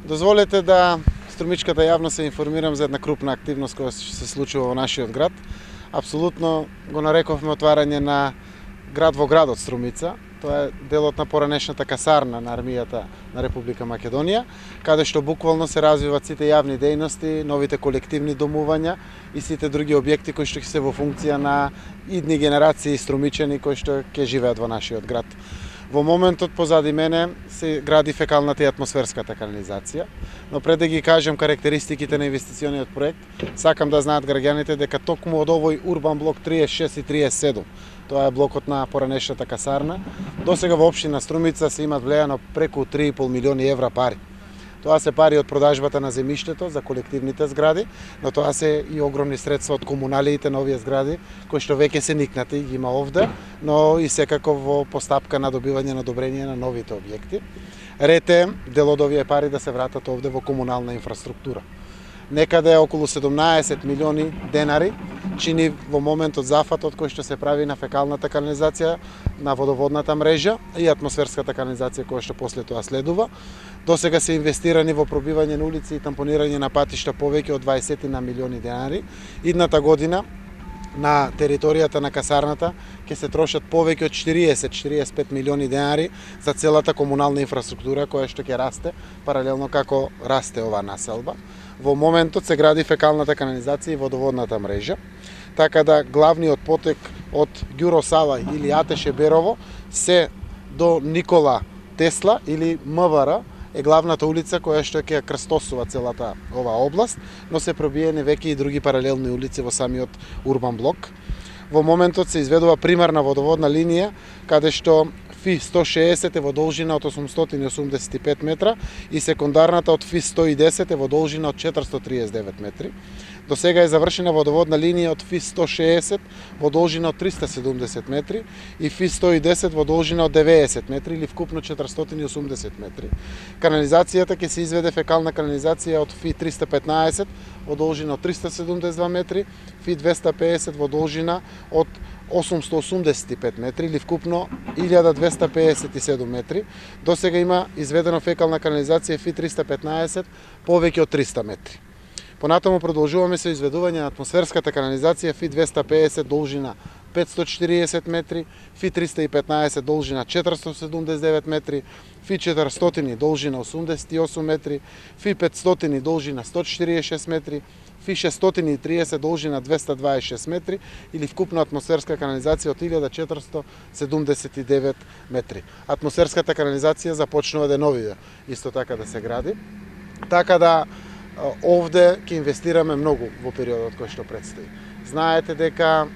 Дозволете да струмичката јавно се информирам за една крупна активност која се случува во нашиот град. Апсолутно го нарековме отварање на град во градот Струмица. Тоа е делот на поранешната касарна на армијата на Република Македонија, каде што буквално се развиваат сите јавни дејности, новите колективни домувања и сите други објекти кои што ќе се во функција на идни генерации струмичани кои што ќе живеат во нашиот град. Во моментот позади мене се гради фекалната и атмосферската канализација, но пред да ги кажем карактеристиките на инвестициониот проект, сакам да знаат граѓаните дека токму од овој урбан блок 36 и 37, тоа е блокот на поранешната касарна, досега во општина Струмица се имат влејано преку 3,5 милиони евра пари. Тоа се пари од продажбата на земјиштето за колективните згради, но тоа се и огромни средства од комуналиите на овие згради, кои што веќе се никнати, ги има овде, но и секако во постапка на добивање на одобрение на новите објекти. Ред е дел од овие пари да се вратат овде во комунална инфраструктура. Некаде околу 17 милиони денари чини во моментот зафатот кој што се прави на фекалната канализација, на водоводната мрежа и атмосферската канализација која што после тоа следува. Досега се инвестирани во пробивање на улици и тампонирање на патишта повеќе од 20 на милиони денари. Идната година на територијата на касарната ќе се трошат повеќе од 40-45 милиони денари за целата комунална инфраструктура која што ќе расте паралелно како расте оваа населба. Во моментот се гради фекалната канализација и водоводната мрежа, така да главниот потек од Ѓуро Сава или Атеше Берово се до Никола Тесла или МВР е главната улица која што ќе крстосува целата оваа област, но се пробиени веќе и други паралелни улици во самиот урбан блок. Во моментот се изведува примарна водоводна линија, каде што ФИ 160 е во должина од 885 метра и секундарната од ФИ 110 е во должина од 439 метри. До сега е завршена водоводна линија од ФИ 160 во должина од 370 метри и ФИ 110 во должина од 90 метри или вкупно 480 метри. Канализацијата ќе се изведе фекална канализација од ФИ 315 во должина од 372 метри, ФИ 250 во должина од 885 метри или вкупно 1257 метри. До сега има изведено фекална канализација ФИ 315 повеќе од 300 метри. Понатаму продолжуваме со изведување на атмосферската канализација ФИ 250 должина 540 метри, ФИ 315 должина 479 метри, ФИ 400 должина 88 метри, ФИ 500 должина 146 метри, ФИ 630 должина 226 метри или вкупна атмосферска канализација од 1479 метри. Атмосферската канализација започнува деновиве исто така да се гради. Така да овде ќе инвестираме многу во периодот кој што предстои. Знаете дека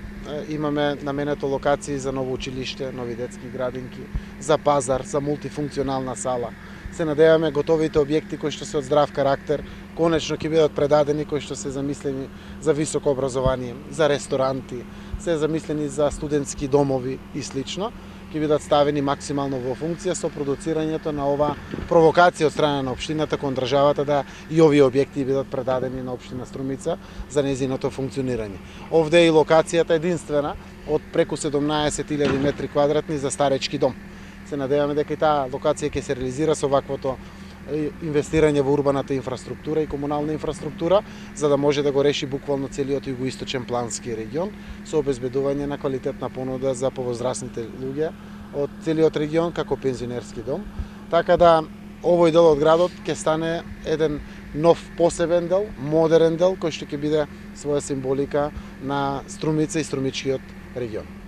имаме наменето локации за ново училиште, нови детски градинки, за пазар, за мултифункционална сала. Се надеваме готовите објекти кои што се од здрав карактер конечно ќе бидат предадени, кои што се замислени за високо образование, за ресторанти, се замислени за студентски домови и слично, ќе бидат ставени максимално во функција со продуцирањето на ова провокација од страна на општината кон државата да и овие објекти бидат предадени на општина Струмица за нејзиното функционирање. Овде е и локацијата единствена од преку 17.000 метри квадратни за старечки дом. Се надеваме дека и таа локација ќе се реализира со ваквото инвестирање во урбаната инфраструктура и комунална инфраструктура, за да може да го реши буквално целиот југоисточен плански регион со обезбедување на квалитетна понуда за повозрасните луѓе од целиот регион како пензионерски дом. Така да овој дел од градот ќе стане еден нов посебен дел, модерен дел кој што ќе биде своја символика на Струмица и струмичкиот регион.